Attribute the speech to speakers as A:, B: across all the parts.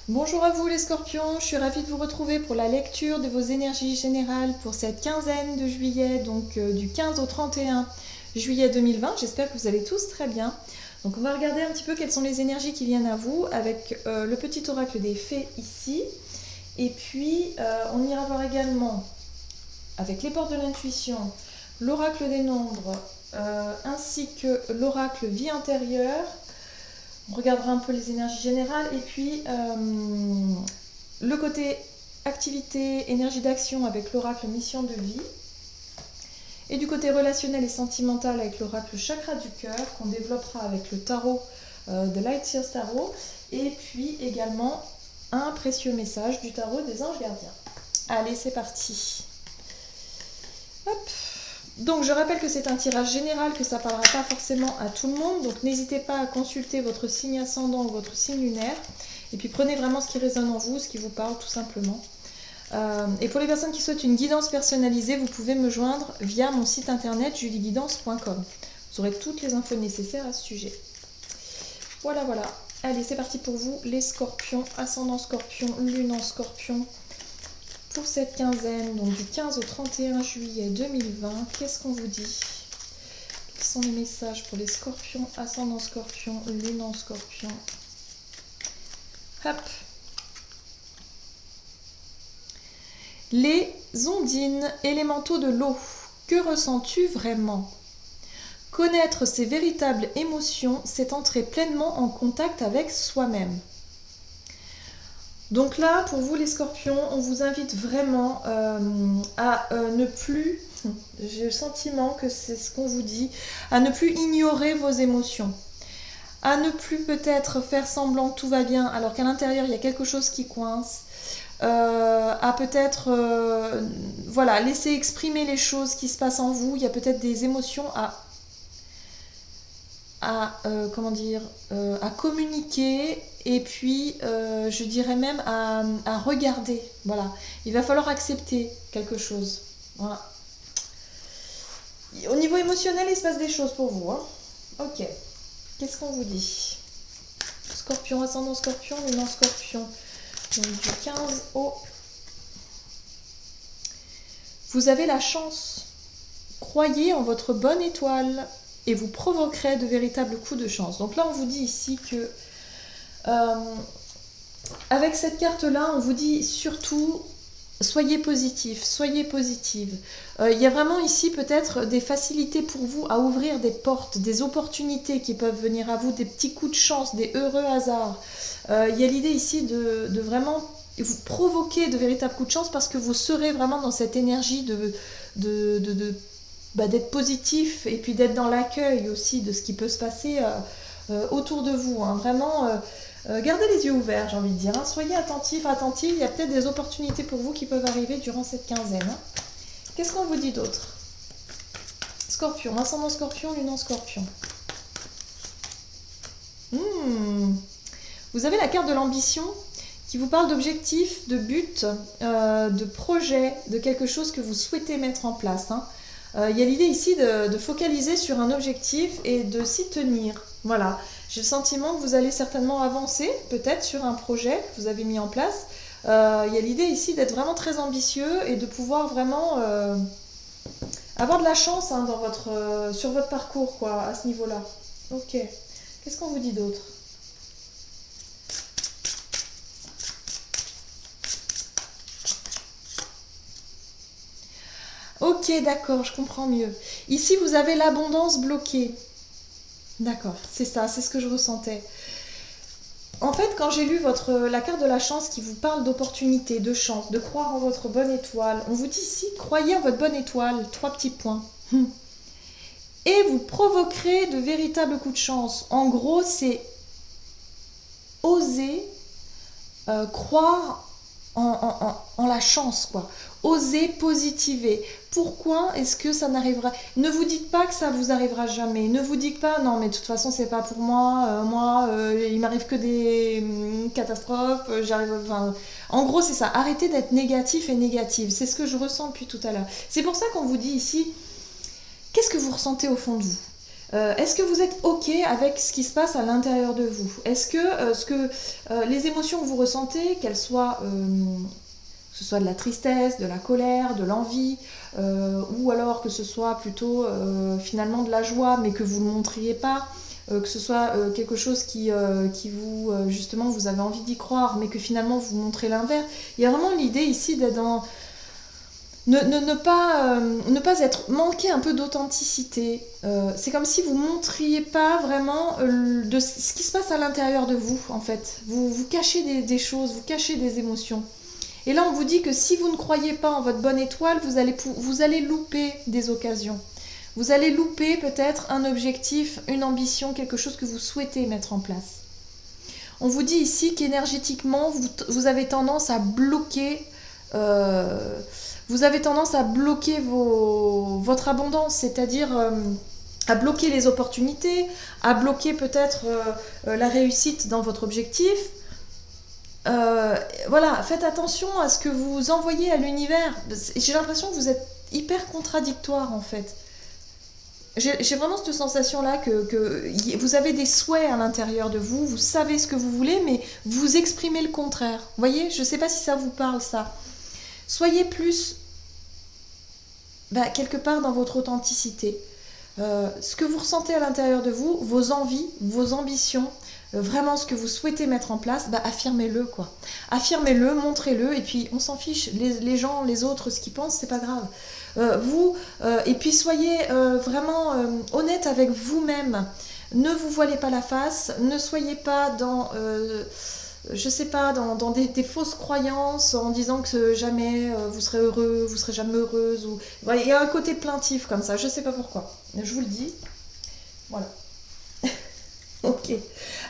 A: Bonjour à vous les scorpions, je suis ravie de vous retrouver pour la lecture de vos énergies générales pour cette quinzaine de juillet, donc du 15 au 31 juillet 2020. J'espère que vous allez tous très bien. Donc on va regarder un petit peu quelles sont les énergies qui viennent à vous avec le petit oracle des fées ici. Et puis on ira voir également avec les portes de l'intuition, l'oracle des nombres ainsi que l'oracle vie intérieure. On regardera un peu les énergies générales et puis le côté activité, énergie d'action avec l'oracle mission de vie. Et du côté relationnel et sentimental avec l'oracle chakra du cœur qu'on développera avec le tarot de Light Seers Tarot. Et puis également un précieux message du tarot des anges gardiens. Allez, c'est parti. Hop. Donc je rappelle que c'est un tirage général, que ça ne parlera pas forcément à tout le monde, donc n'hésitez pas à consulter votre signe ascendant ou votre signe lunaire, et puis prenez vraiment ce qui résonne en vous, ce qui vous parle tout simplement. Et pour les personnes qui souhaitent une guidance personnalisée, vous pouvez me joindre via mon site internet julieguidance.com. Vous aurez toutes les infos nécessaires à ce sujet. Voilà, voilà. Allez, c'est parti pour vous, les scorpions, ascendant scorpion, lune en scorpion. Pour cette quinzaine, donc du 15 au 31 juillet 2020, qu'est-ce qu'on vous dit? Quels sont les messages pour les scorpions, ascendant scorpion, lune en scorpion? Hop. Les ondines, élémentaux de l'eau, que ressens-tu vraiment? Connaître ses véritables émotions, c'est entrer pleinement en contact avec soi-même. Donc là, pour vous les scorpions, on vous invite vraiment à ne plus, j'ai le sentiment que c'est ce qu'on vous dit, à ne plus ignorer vos émotions. À ne plus peut-être faire semblant que tout va bien alors qu'à l'intérieur il y a quelque chose qui coince. À peut-être voilà, laisser exprimer les choses qui se passent en vous. Il y a peut-être des émotions comment dire, à communiquer et puis je dirais même à regarder. Voilà, il va falloir accepter quelque chose. Voilà. Au niveau émotionnel, il se passe des choses pour vous. Hein. Ok. Qu'est-ce qu'on vous dit? Scorpion, ascendant scorpion, lune en scorpion. Donc du 15 au... Vous avez la chance. Croyez en votre bonne étoile et vous provoquerez de véritables coups de chance. Donc là, on vous dit ici que avec cette carte-là, on vous dit surtout soyez positif, soyez positive. Il y a vraiment ici peut-être des facilités pour vous à ouvrir des portes, des opportunités qui peuvent venir à vous, des petits coups de chance, des heureux hasards. Il y a l'idée ici de vraiment vous provoquer de véritables coups de chance parce que vous serez vraiment dans cette énergie d'être positif et puis d'être dans l'accueil aussi de ce qui peut se passer autour de vous. Hein. Vraiment, gardez les yeux ouverts, j'ai envie de dire. Hein. Soyez attentifs, attentifs. Il y a peut-être des opportunités pour vous qui peuvent arriver durant cette quinzaine. Hein. Qu'est-ce qu'on vous dit d'autre? Scorpion, ascendant scorpion, lune en scorpion. Vous avez la carte de l'ambition qui vous parle d'objectifs, de buts, de projets, de quelque chose que vous souhaitez mettre en place. Hein. Il y a l'idée ici de focaliser sur un objectif et de s'y tenir. Voilà. J'ai le sentiment que vous allez certainement avancer, peut-être sur un projet que vous avez mis en place. Il y a l'idée ici d'être vraiment très ambitieux et de pouvoir vraiment avoir de la chance hein, sur votre parcours quoi, à ce niveau-là. Ok. Qu'est-ce qu'on vous dit d'autre? Ok, d'accord, je comprends mieux. Ici, vous avez l'abondance bloquée. D'accord, c'est ça, c'est ce que je ressentais. En fait, quand j'ai lu la carte de la chance qui vous parle d'opportunité, de chance, de croire en votre bonne étoile, on vous dit ici, croyez en votre bonne étoile, 3 petits points. Et vous provoquerez de véritables coups de chance. En gros, c'est oser croire en la chance, quoi. Osez positiver. Pourquoi est-ce que ça n'arrivera? Ne vous dites pas que ça vous arrivera jamais. Ne vous dites pas non mais de toute façon c'est pas pour moi. Il m'arrive que des catastrophes. J'arrive. Enfin, en gros c'est ça. Arrêtez d'être négatif et négative. C'est ce que je ressens depuis tout à l'heure. C'est pour ça qu'on vous dit ici. Qu'est-ce que vous ressentez au fond de vous? Est-ce que vous êtes OK avec ce qui se passe à l'intérieur de vous? Est-ce que les émotions que vous ressentez, qu'elles soient, que ce soit de la tristesse, de la colère, de l'envie, ou alors que ce soit plutôt finalement de la joie, mais que vous ne montriez pas, que ce soit quelque chose qui vous, justement, vous avez envie d'y croire, mais que finalement vous montrez l'inverse. Il y a vraiment l'idée ici d'être dans... Ne pas être manquer un peu d'authenticité. C'est comme si vous ne montriez pas vraiment de ce qui se passe à l'intérieur de vous, en fait. Vous cachez des choses, vous cachez des émotions. Et là, on vous dit que si vous ne croyez pas en votre bonne étoile, vous allez louper des occasions. Vous allez louper peut-être un objectif, une ambition, quelque chose que vous souhaitez mettre en place. On vous dit ici qu'énergétiquement, vous avez tendance à bloquer... vous avez tendance à bloquer votre abondance, c'est-à-dire à bloquer les opportunités, à bloquer peut-être la réussite dans votre objectif. Voilà, faites attention à ce que vous envoyez à l'univers. J'ai l'impression que vous êtes hyper contradictoire en fait. J'ai vraiment cette sensation-là que vous avez des souhaits à l'intérieur de vous, vous savez ce que vous voulez, mais vous exprimez le contraire. Vous voyez, je ne sais pas si ça vous parle ça. Soyez plus, quelque part dans votre authenticité. Ce que vous ressentez à l'intérieur de vous, vos envies, vos ambitions, vraiment ce que vous souhaitez mettre en place, affirmez-le quoi. Affirmez-le, montrez-le, et puis on s'en fiche. Les gens, les autres, ce qu'ils pensent, c'est pas grave. Et puis soyez vraiment honnête avec vous-même. Ne vous voilez pas la face, ne soyez pas dans... je sais pas, dans des fausses croyances en disant que jamais vous serez heureux, vous serez jamais heureuse. Ou... Voilà, il y a un côté plaintif comme ça, je sais pas pourquoi. Je vous le dis. Voilà. Ok.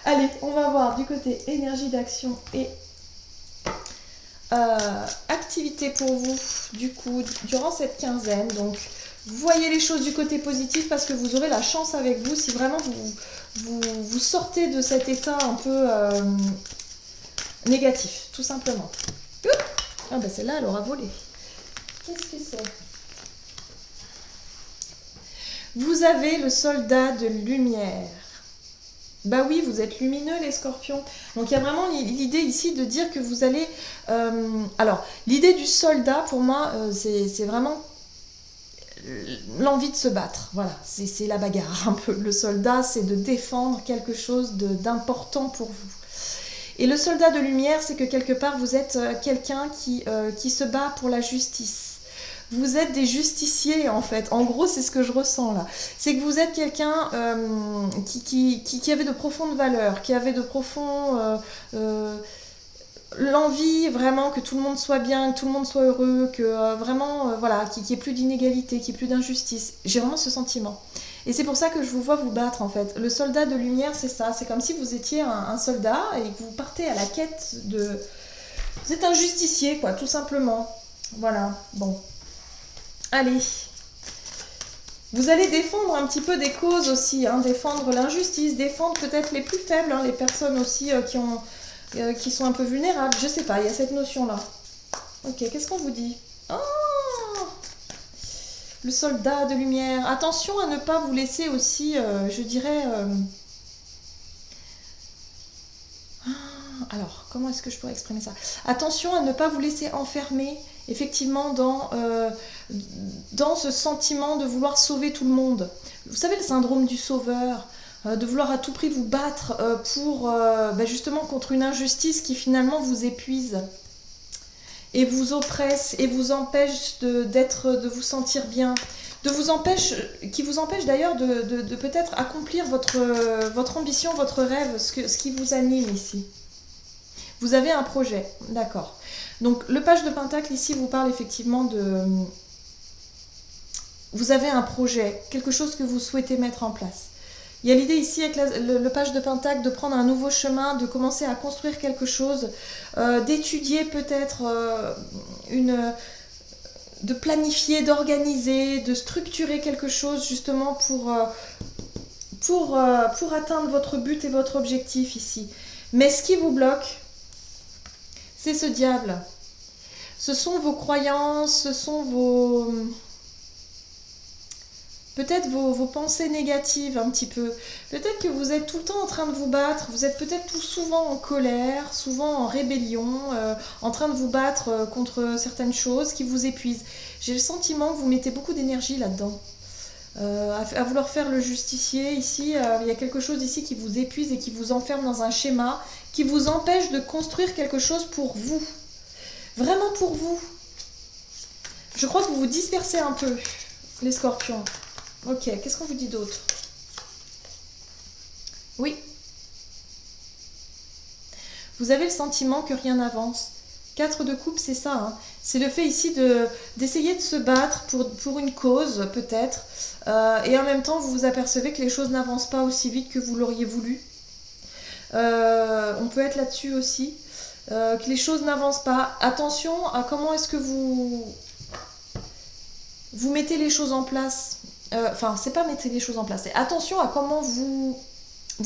A: Allez, on va voir du côté énergie d'action et activité pour vous, du coup, durant cette quinzaine. Donc, vous voyez les choses du côté positif parce que vous aurez la chance avec vous si vraiment vous sortez de cet état un peu... négatif, tout simplement. Ah celle-là, elle aura volé. Qu'est-ce que c'est? Vous avez le soldat de lumière. Bah oui, vous êtes lumineux les scorpions. Donc il y a vraiment l'idée ici de dire que vous allez... alors, l'idée du soldat, pour moi, c'est vraiment l'envie de se battre. Voilà, c'est la bagarre un peu. Le soldat, c'est de défendre quelque chose d'important pour vous. Et le soldat de lumière, c'est que quelque part, vous êtes quelqu'un qui se bat pour la justice. Vous êtes des justiciers, en fait. En gros, c'est ce que je ressens, là. C'est que vous êtes quelqu'un qui avait de profondes valeurs, qui avait de profonds... l'envie, vraiment, que tout le monde soit bien, que tout le monde soit heureux, que vraiment, voilà, qu'il n'y ait plus d'inégalité, qu'il n'y ait plus d'injustice. J'ai vraiment ce sentiment. Et c'est pour ça que je vous vois vous battre en fait. Le soldat de lumière, c'est ça. C'est comme si vous étiez un soldat et que vous partez à la quête de... Vous êtes un justicier, quoi, tout simplement. Voilà, bon. Allez. Vous allez défendre un petit peu des causes aussi, hein, défendre l'injustice, défendre peut-être les plus faibles, hein, les personnes aussi qui sont un peu vulnérables. Je sais pas, il y a cette notion-là. Ok, qu'est-ce qu'on vous dit? Oh, le soldat de lumière. Attention à ne pas vous laisser aussi, je dirais... Alors, comment est-ce que je pourrais exprimer ça? Attention à ne pas vous laisser enfermer, effectivement, dans ce sentiment de vouloir sauver tout le monde. Vous savez, le syndrome du sauveur, de vouloir à tout prix vous battre pour, justement, contre une injustice qui finalement vous épuise et vous oppresse et vous empêche de vous sentir bien, qui vous empêche d'ailleurs de peut-être accomplir votre ambition, votre rêve, ce qui vous anime ici. Vous avez un projet, d'accord. Donc le page de Pentacle ici vous parle effectivement de... Vous avez un projet, quelque chose que vous souhaitez mettre en place. Il y a l'idée ici avec le page de Pentacle de prendre un nouveau chemin, de commencer à construire quelque chose, d'étudier peut-être de planifier, d'organiser, de structurer quelque chose justement pour atteindre votre but et votre objectif ici. Mais ce qui vous bloque, c'est ce diable. Ce sont vos croyances, ce sont peut-être vos pensées négatives un petit peu. Peut-être que vous êtes tout le temps en train de vous battre, vous êtes peut-être tout souvent en colère, souvent en rébellion, en train de vous battre contre certaines choses qui vous épuisent. J'ai le sentiment que vous mettez beaucoup d'énergie là-dedans. À vouloir faire le justicier ici, il y a quelque chose ici qui vous épuise et qui vous enferme dans un schéma, qui vous empêche de construire quelque chose pour vous. Vraiment pour vous. Je crois que vous vous dispersez un peu, les scorpions. Ok, qu'est-ce qu'on vous dit d'autre? Oui. Vous avez le sentiment que rien n'avance. 4 de coupe, c'est ça. Hein. C'est le fait ici d'essayer de se battre pour une cause, peut-être. Et en même temps, vous vous apercevez que les choses n'avancent pas aussi vite que vous l'auriez voulu. On peut être là-dessus aussi. Que les choses n'avancent pas. Attention à comment est-ce que vous mettez les choses en place. Enfin, c'est pas mettre les choses en place. C'est attention à comment vous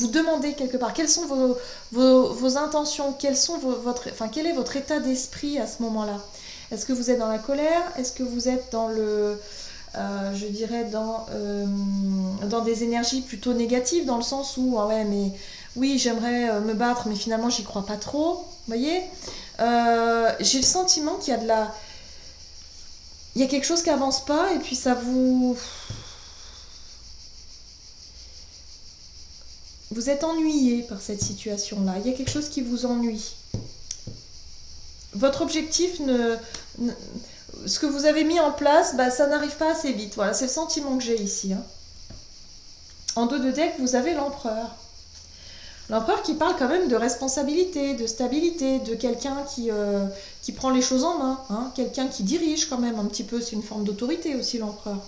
A: demandez quelque part. Quelles sont vos intentions, quel est votre état d'esprit à ce moment-là? Est-ce que vous êtes dans la colère? Est-ce que vous êtes dans je dirais dans des énergies plutôt négatives, dans le sens où, ah ouais, mais oui, j'aimerais me battre, mais finalement, j'y crois pas trop. Vous voyez, j'ai le sentiment qu'il y a il y a quelque chose qui avance pas, et puis ça vous êtes ennuyé par cette situation-là. Il y a quelque chose qui vous ennuie. Votre objectif, ce que vous avez mis en place, ça n'arrive pas assez vite. Voilà, c'est le sentiment que j'ai ici. Hein. En 2 de deck, vous avez l'empereur. L'empereur qui parle quand même de responsabilité, de stabilité, de quelqu'un qui prend les choses en main. Hein, quelqu'un qui dirige quand même un petit peu. C'est une forme d'autorité aussi, l'empereur.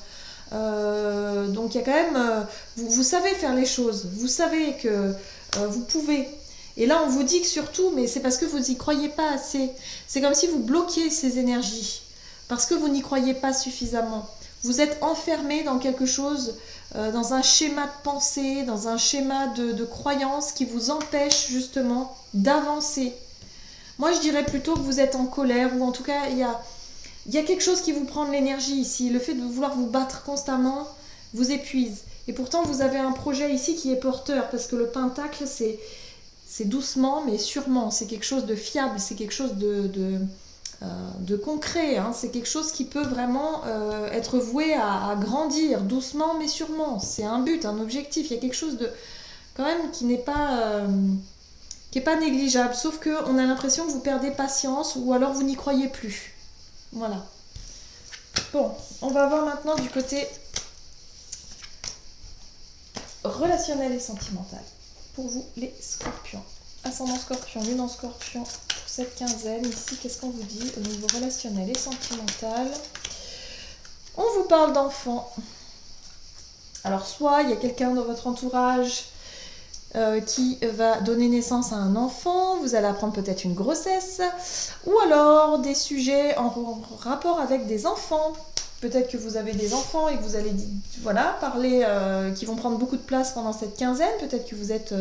A: Donc il y a quand même, vous savez faire les choses, vous savez que vous pouvez. Et là on vous dit que surtout, mais c'est parce que vous n'y croyez pas assez. C'est comme si vous bloquiez ces énergies, parce que vous n'y croyez pas suffisamment. Vous êtes enfermé dans quelque chose, dans un schéma de pensée, dans un schéma de croyance qui vous empêche justement d'avancer. Moi je dirais plutôt que vous êtes en colère, ou en tout cas il y a quelque chose qui vous prend de l'énergie ici. Le fait de vouloir vous battre constamment vous épuise. Et pourtant, vous avez un projet ici qui est porteur, parce que le pentacle, c'est doucement, mais sûrement. C'est quelque chose de fiable, c'est quelque chose de concret. Hein. C'est quelque chose qui peut vraiment être voué à grandir, doucement, mais sûrement. C'est un but, un objectif. Il y a quelque chose de quand même qui n'est pas négligeable. Sauf qu'on a l'impression que vous perdez patience, ou alors vous n'y croyez plus. Voilà. Bon, on va voir maintenant du côté relationnel et sentimental. Pour vous, les scorpions. Ascendant scorpion, lune en scorpion. Pour cette quinzaine, ici, qu'est-ce qu'on vous dit au niveau relationnel et sentimental? On vous parle d'enfants. Alors, soit il y a quelqu'un dans votre entourage qui va donner naissance à un enfant, vous allez apprendre peut-être une grossesse, ou alors des sujets en rapport avec des enfants. Peut-être que vous avez des enfants et que vous allez parler, qui vont prendre beaucoup de place pendant cette quinzaine. Peut-être que vous êtes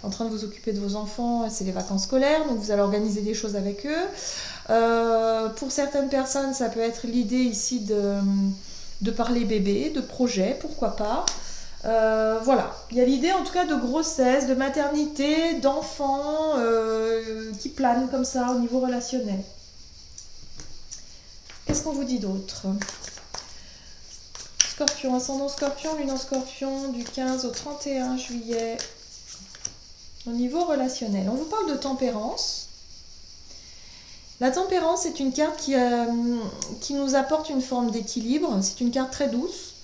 A: en train de vous occuper de vos enfants, c'est les vacances scolaires, donc vous allez organiser des choses avec eux. Pour certaines personnes, ça peut être l'idée ici de parler bébé, de projet, pourquoi pas. Voilà, il y a l'idée en tout cas de grossesse, de maternité, d'enfants qui planent comme ça au niveau relationnel. Qu'est-ce qu'on vous dit d'autre? Scorpion, ascendant scorpion, lune en scorpion, du 15 au 31 juillet. Au niveau relationnel, on vous parle de tempérance. La tempérance est une carte qui nous apporte une forme d'équilibre. C'est une carte très douce.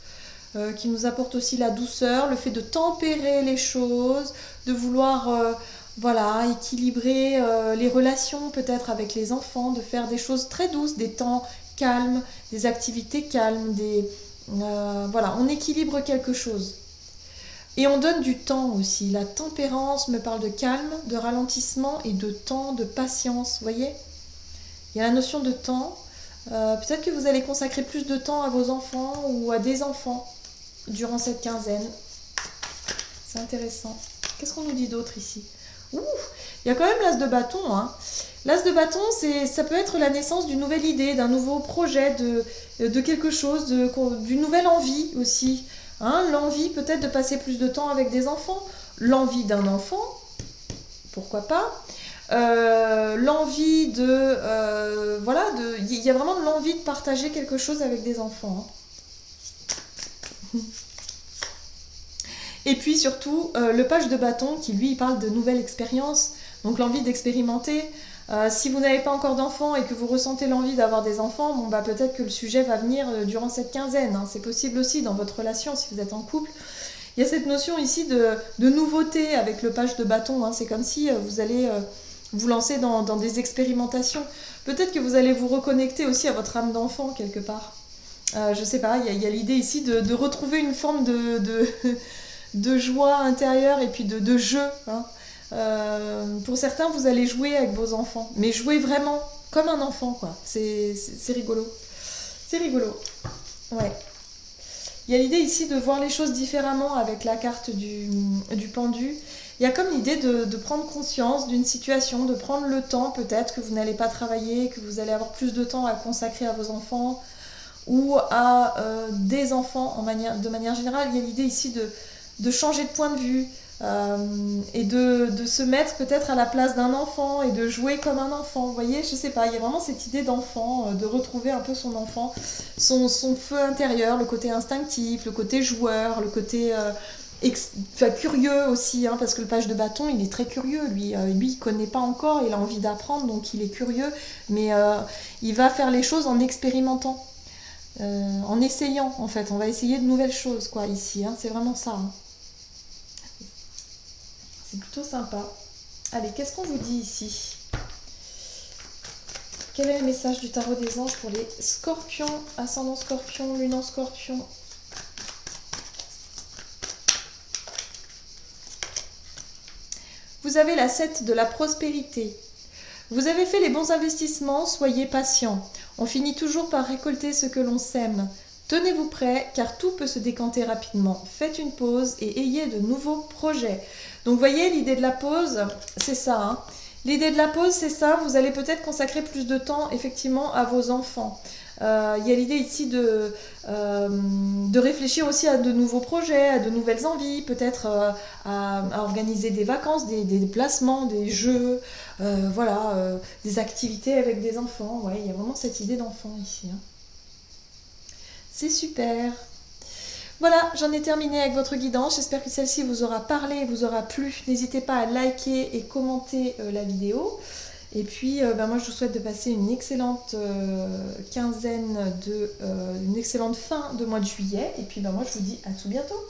A: Qui nous apporte aussi la douceur, le fait de tempérer les choses, de vouloir équilibrer les relations peut-être avec les enfants, de faire des choses très douces, des temps calmes, des activités calmes, on équilibre quelque chose. Et on donne du temps aussi. La tempérance me parle de calme, de ralentissement et de temps, de patience, vous voyez? Il y a la notion de temps. Peut-être que vous allez consacrer plus de temps à vos enfants ou à des enfants durant cette quinzaine. C'est intéressant. Qu'est-ce qu'on nous dit d'autre ici? Ouh, il y a quand même l'as de bâton. Hein. L'as de bâton, ça peut être la naissance d'une nouvelle idée, d'un nouveau projet, de quelque chose, d'une nouvelle envie aussi. Hein, l'envie peut-être de passer plus de temps avec des enfants, l'envie d'un enfant, pourquoi pas. L'envie de... voilà, il y a vraiment l'envie de partager quelque chose avec des enfants. Hein. Et puis surtout, le page de bâton qui lui parle de nouvelles expériences, donc l'envie d'expérimenter. Si vous n'avez pas encore d'enfants et que vous ressentez l'envie d'avoir des enfants, bon, bah, peut-être que le sujet va venir durant cette quinzaine. Hein. C'est possible aussi dans votre relation si vous êtes en couple. Il y a cette notion ici de nouveauté avec le page de bâton. Hein. C'est comme si vous allez vous lancer dans des expérimentations. Peut-être que vous allez vous reconnecter aussi à votre âme d'enfant quelque part. Je sais pas, il y a l'idée ici de retrouver une forme de joie intérieure et puis de jeu. Hein. Pour certains, vous allez jouer avec vos enfants, mais jouer vraiment comme un enfant, quoi. C'est rigolo. C'est rigolo. Ouais. Il y a l'idée ici de voir les choses différemment avec la carte du pendu. Il y a comme l'idée de prendre conscience d'une situation, de prendre le temps peut-être que vous n'allez pas travailler, que vous allez avoir plus de temps à consacrer à vos enfants ou à des enfants de manière générale. Il y a l'idée ici de changer de point de vue et de se mettre peut-être à la place d'un enfant et de jouer comme un enfant. Vous voyez, je sais pas, il y a vraiment cette idée d'enfant, de retrouver un peu son enfant, son feu intérieur, le côté instinctif, le côté joueur, le côté curieux aussi, hein, parce que le page de bâton, il est très curieux, lui il connaît pas encore, il a envie d'apprendre, donc il est curieux, mais il va faire les choses en expérimentant. En essayant en fait, on va essayer de nouvelles choses quoi ici, hein. C'est vraiment ça. Hein. C'est plutôt sympa. Allez, qu'est-ce qu'on vous dit ici? Quel est le message du tarot des anges pour les scorpions, ascendant scorpion, lune en scorpion? Vous avez la 7 de la prospérité. Vous avez fait les bons investissements, soyez patient. On finit toujours par récolter ce que l'on sème. Tenez-vous prêts, car tout peut se décanter rapidement. Faites une pause et ayez de nouveaux projets. Donc vous voyez, l'idée de la pause, c'est ça. Hein. L'idée de la pause, c'est ça. Vous allez peut-être consacrer plus de temps, effectivement, à vos enfants. Il y a l'idée ici de réfléchir aussi à de nouveaux projets, à de nouvelles envies, peut-être à organiser des vacances, des déplacements, des jeux, voilà, des activités avec des enfants. Ouais, il y a vraiment cette idée d'enfant ici. Hein. C'est super. Voilà, j'en ai terminé avec votre guidance. J'espère que celle-ci vous aura parlé, vous aura plu. N'hésitez pas à liker et commenter la vidéo. Et puis, moi, je vous souhaite de passer une excellente quinzaine, une excellente fin de mois de juillet. Et puis, moi, je vous dis à tout bientôt.